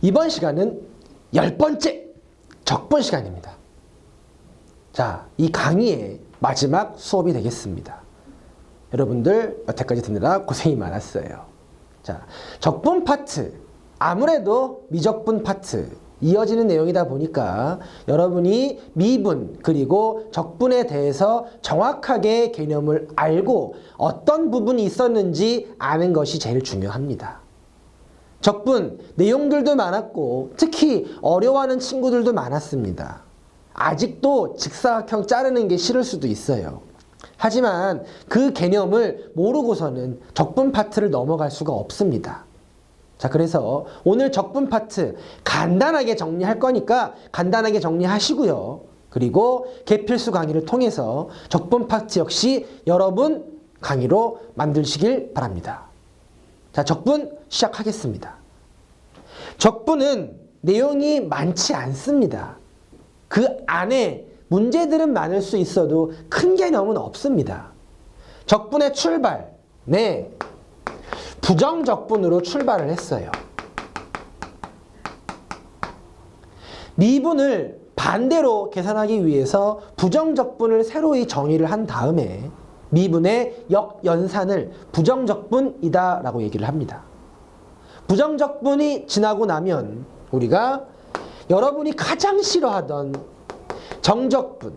이번 시간은 10번째 적분 시간입니다. 자, 이 강의의 마지막 수업이 되겠습니다. 여러분들 여태까지 듣느라 고생이 많았어요. 자, 적분 파트, 아무래도 미적분 파트 이어지는 내용이다 보니까 여러분이 미분 그리고 적분에 대해서 정확하게 개념을 알고 어떤 부분이 있었는지 아는 것이 제일 중요합니다. 적분 내용들도 많았고 특히 어려워하는 친구들도 많았습니다. 아직도 직사각형 자르는 게 싫을 수도 있어요. 하지만 그 개념을 모르고서는 적분 파트를 넘어갈 수가 없습니다. 자, 그래서 오늘 적분 파트 간단하게 정리할 거니까 간단하게 정리하시고요. 그리고 개필수 강의를 통해서 적분 파트 역시 여러분 강의로 만드시길 바랍니다. 자, 적분 시작하겠습니다. 적분은 내용이 많지 않습니다. 그 안에 문제들은 많을 수 있어도 큰 개념은 없습니다. 적분의 출발, 부정적분으로 출발을 했어요. 미분을 반대로 계산하기 위해서 부정적분을 새로이 정의를 한 다음에 미분의 역연산을 부정적분이다 라고 얘기를 합니다. 부정적분이 지나고 나면 우리가 여러분이 가장 싫어하던 정적분,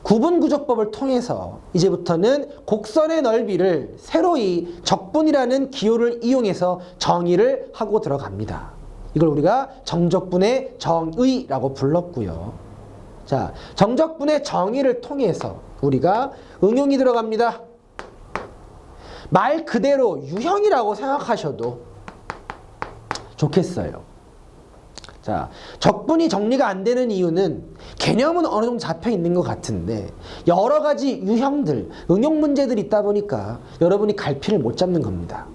구분구조법을 통해서 이제부터는 곡선의 넓이를 새로이 적분이라는 기호를 이용해서 정의를 하고 들어갑니다. 이걸 우리가 정적분의 정의라고 불렀고요. 자, 정적분의 정의를 통해서 우리가 응용이 들어갑니다. 말 그대로 유형이라고 생각하셔도 좋겠어요. 자, 적분이 정리가 안 되는 이유는 개념은 어느 정도 잡혀 있는 것 같은데 여러 가지 유형들, 응용 문제들이 있다 보니까 여러분이 갈피를 못 잡는 겁니다.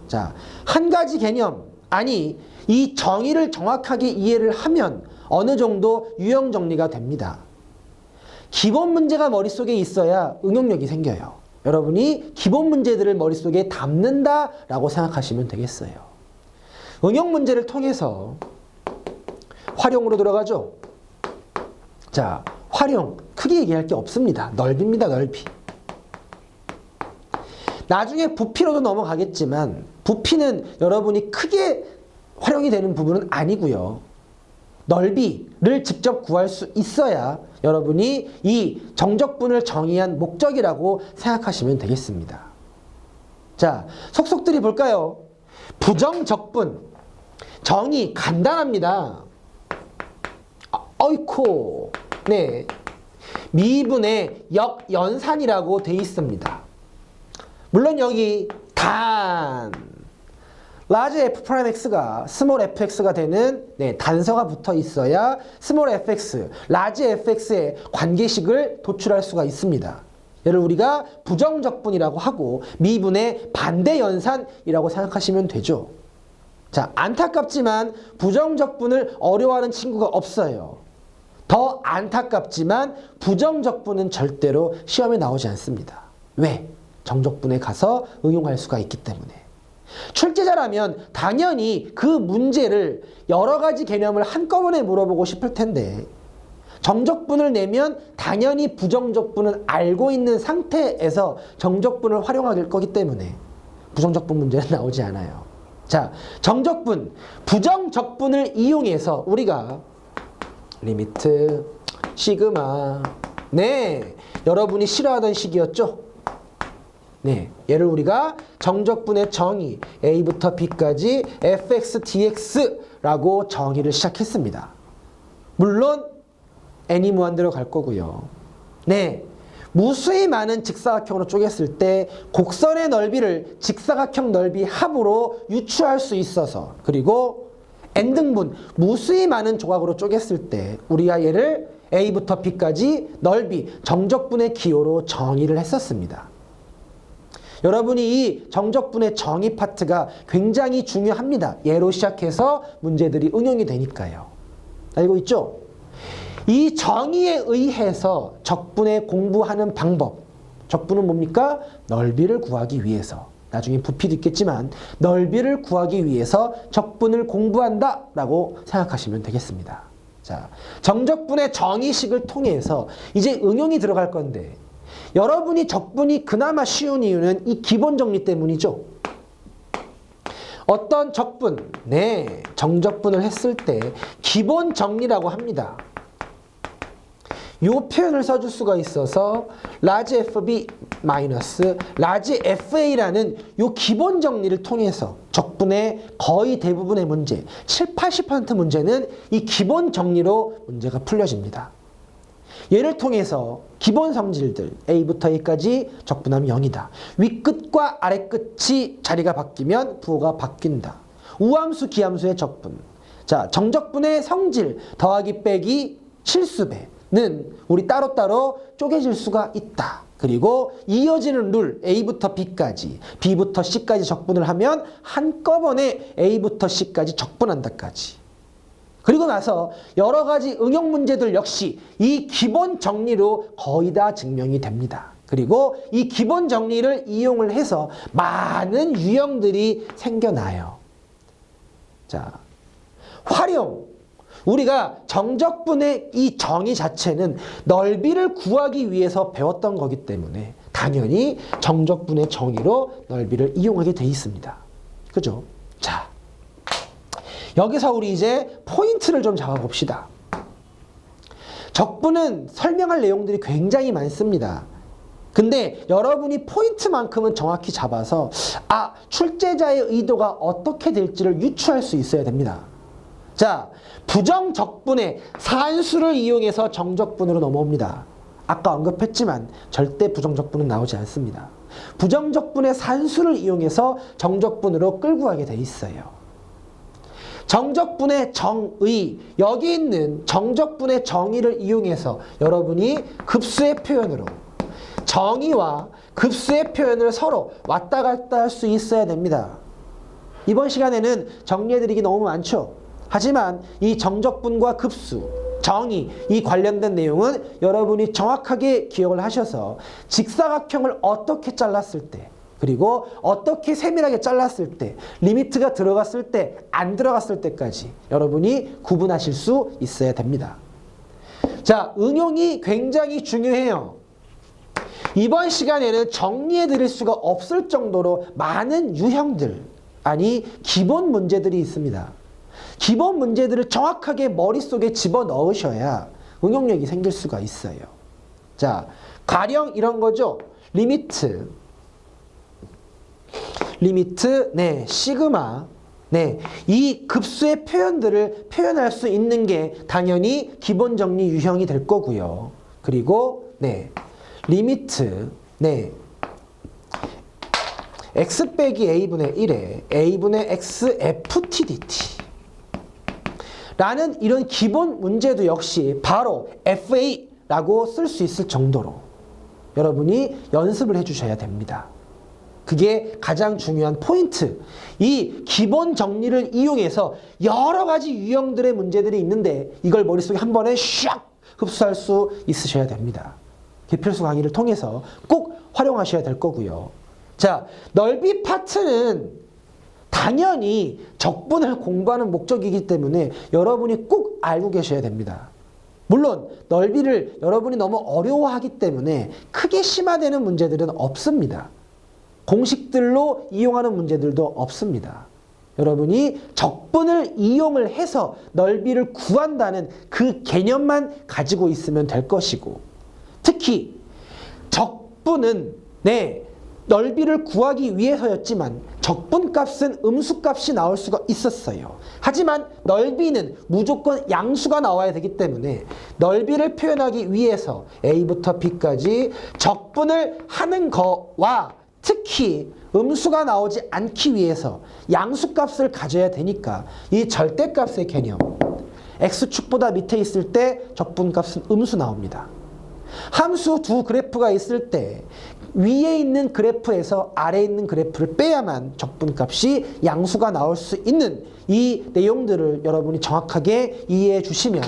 자, 한 가지 개념, 아니 이 정의를 정확하게 이해를 하면 어느 정도 유형 정리가 됩니다. 기본 문제가 머릿속에 있어야 응용력이 생겨요. 여러분이 기본 문제들을 머릿속에 담는다라고 생각하시면 되겠어요. 응용 문제를 통해서 활용으로 들어가죠. 자, 활용 크게 얘기할 게 없습니다. 넓입니다. 넓이. 나중에 부피로도 넘어가겠지만 부피는 여러분이 크게 활용이 되는 부분은 아니고요. 넓이를 직접 구할 수 있어야 여러분이 이 정적분을 정의한 목적이라고 생각하시면 되겠습니다. 자, 속속들이 볼까요? 부정적분 정의 간단합니다. 어이코, 미분의 역연산이라고 돼 있습니다. 물론 여기 단 라지 f'x가 스몰 fx가 되는 단서가 붙어 있어야 스몰 fx, 라지 fx의 관계식을 도출할 수가 있습니다. 얘를 우리가 부정적분이라고 하고 미분의 반대연산이라고 생각하시면 되죠. 자, 안타깝지만 부정적분을 어려워하는 친구가 없어요. 더 안타깝지만 부정적분은 절대로 시험에 나오지 않습니다. 왜? 정적분에 가서 응용할 수가 있기 때문에. 출제자라면 당연히 그 문제를 여러 가지 개념을 한꺼번에 물어보고 싶을 텐데 정적분을 내면 당연히 부정적분을 알고 있는 상태에서 정적분을 활용하게 될 거기 때문에 부정적분 문제는 나오지 않아요. 자, 정적분, 부정적분을 이용해서 우리가 리미트, 시그마, 여러분이 싫어하던 식이었죠? 얘를 우리가 정적분의 정의, a부터 b까지 fx, dx라고 정의를 시작했습니다. 물론 n이 무한대로 갈 거고요. 무수히 많은 직사각형으로 쪼갰을 때 곡선의 넓이를 직사각형 넓이 합으로 유추할 수 있어서, 그리고 n등분 무수히 많은 조각으로 쪼갰을 때 우리가 얘를 a부터 b까지 넓이 정적분의 기호로 정의를 했었습니다. 여러분이 이 정적분의 정의 파트가 굉장히 중요합니다. 얘로 시작해서 문제들이 응용이 되니까요. 알고 있죠? 이 정의에 의해서 적분에 공부하는 방법. 적분은 뭡니까? 넓이를 구하기 위해서. 나중에 부피도 있겠지만 넓이를 구하기 위해서 적분을 공부한다 라고 생각하시면 되겠습니다. 자, 정적분의 정의식을 통해서 이제 응용이 들어갈 건데 여러분이 적분이 그나마 쉬운 이유는 이 기본 정리 때문이죠. 어떤 적분, 네, 정적분을 했을 때 기본 정리라고 합니다. 이 표현을 써줄 수가 있어서 라지 FB 마이너스 라지 FA라는 이 기본 정리를 통해서 적분의 거의 대부분의 문제, 70~80% 문제는 이 기본 정리로 문제가 풀려집니다. 얘를 통해서 기본 성질들 A부터 A까지 적분하면 0이다. 윗끝과 아래끝이 자리가 바뀌면 부호가 바뀐다. 우함수, 기함수의 적분. 자, 정적분의 성질 더하기 빼기 실수배는 우리 따로따로 쪼개질 수가 있다. 그리고 이어지는 룰 A부터 B까지, B부터 C까지 적분을 하면 한꺼번에 A부터 C까지 적분한다까지. 그리고 나서 여러 가지 응용 문제들 역시 이 기본 정리로 거의 다 증명이 됩니다. 그리고 이 기본 정리를 이용을 해서 많은 유형들이 생겨나요. 자, 활용. 우리가 정적분의 이 정의 자체는 넓이를 구하기 위해서 배웠던 거기 때문에 당연히 정적분의 정의로 넓이를 이용하게 돼 있습니다. 그죠? 자, 여기서 우리 이제 포인트를 좀 잡아봅시다. 적분은 설명할 내용들이 굉장히 많습니다. 근데 여러분이 포인트만큼은 정확히 잡아서 출제자의 의도가 어떻게 될지를 유추할 수 있어야 됩니다. 자, 부정적분의 산수를 이용해서 정적분으로 넘어옵니다. 아까 언급했지만 절대 부정적분은 나오지 않습니다. 부정적분의 산수를 이용해서 정적분으로 끌고 가게 돼 있어요. 정적분의 정의, 여기 있는 정적분의 정의를 이용해서 여러분이 급수의 표현으로 정의와 급수의 표현을 서로 왔다 갔다 할 수 있어야 됩니다. 이번 시간에는 정리해드리기 너무 많죠. 하지만 이 정적분과 급수, 정의, 이 관련된 내용은 여러분이 정확하게 기억을 하셔서 직사각형을 어떻게 잘랐을 때 그리고 어떻게 세밀하게 잘랐을 때, 리미트가 들어갔을 때, 안 들어갔을 때까지 여러분이 구분하실 수 있어야 됩니다. 자, 응용이 굉장히 중요해요. 이번 시간에는 정리해 드릴 수가 없을 정도로 많은 유형들, 아니 기본 문제들이 있습니다. 기본 문제들을 정확하게 머릿속에 집어넣으셔야 응용력이 생길 수가 있어요. 자, 가령 이런 거죠. 리미트, 네, 시그마, 네, 이 급수의 표현들을 표현할 수 있는 게 당연히 기본 정리 유형이 될 거고요. 그리고 네, 리미트, 네, x 빼기 a분의 1에 a분의 x ftdt 라는 이런 기본 문제도 역시 바로 FA라고 쓸 수 있을 정도로 여러분이 연습을 해주셔야 됩니다. 그게 가장 중요한 포인트. 이 기본 정리를 이용해서 여러 가지 유형들의 문제들이 있는데 이걸 머릿속에 한 번에 샥 흡수할 수 있으셔야 됩니다. 개필수 강의를 통해서 꼭 활용하셔야 될 거고요. 자, 넓이 파트는 당연히 적분을 공부하는 목적이기 때문에 여러분이 꼭 알고 계셔야 됩니다. 물론 넓이를 여러분이 너무 어려워하기 때문에 크게 심화되는 문제들은 없습니다. 공식들로 이용하는 문제들도 없습니다. 여러분이 적분을 이용을 해서 넓이를 구한다는 그 개념만 가지고 있으면 될 것이고, 특히 적분은 네, 넓이를 구하기 위해서였지만 적분값은 음수값이 나올 수가 있었어요. 하지만 넓이는 무조건 양수가 나와야 되기 때문에 넓이를 표현하기 위해서 A부터 B까지 적분을 하는 거와 특히 음수가 나오지 않기 위해서 양수값을 가져야 되니까 이 절대값의 개념, x축보다 밑에 있을 때 적분값은 음수 나옵니다. 함수 두 그래프가 있을 때 위에 있는 그래프에서 아래에 있는 그래프를 빼야만 적분값이 양수가 나올 수 있는 이 내용들을 여러분이 정확하게 이해해 주시면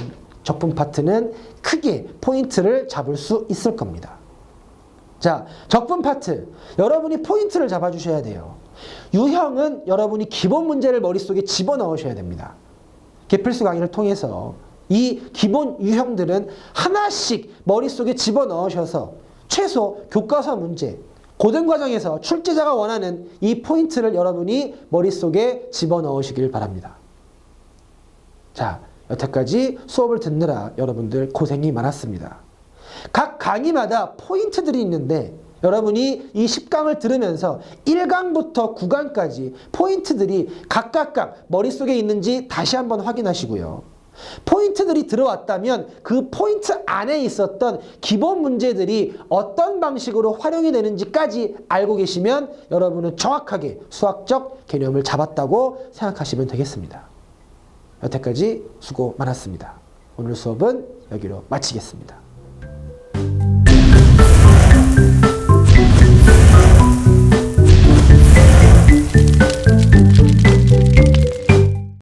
적분 파트는 크게 포인트를 잡을 수 있을 겁니다. 자, 적분 파트. 여러분이 포인트를 잡아주셔야 돼요. 유형은 여러분이 기본 문제를 머릿속에 집어넣으셔야 됩니다. 개필수 강의를 통해서 이 기본 유형들은 하나씩 머릿속에 집어넣으셔서 최소 교과서 문제, 고등과정에서 출제자가 원하는 이 포인트를 여러분이 머릿속에 집어넣으시길 바랍니다. 자, 여태까지 수업을 듣느라 여러분들 고생이 많았습니다. 각 강의마다 포인트들이 있는데 여러분이 이 10강을 들으면서 1강부터 9강까지 포인트들이 각각 머릿속에 있는지 다시 한번 확인하시고요. 포인트들이 들어왔다면 그 포인트 안에 있었던 기본 문제들이 어떤 방식으로 활용이 되는지까지 알고 계시면 여러분은 정확하게 수학적 개념을 잡았다고 생각하시면 되겠습니다. 여태까지 수고 많았습니다. 오늘 수업은 여기로 마치겠습니다.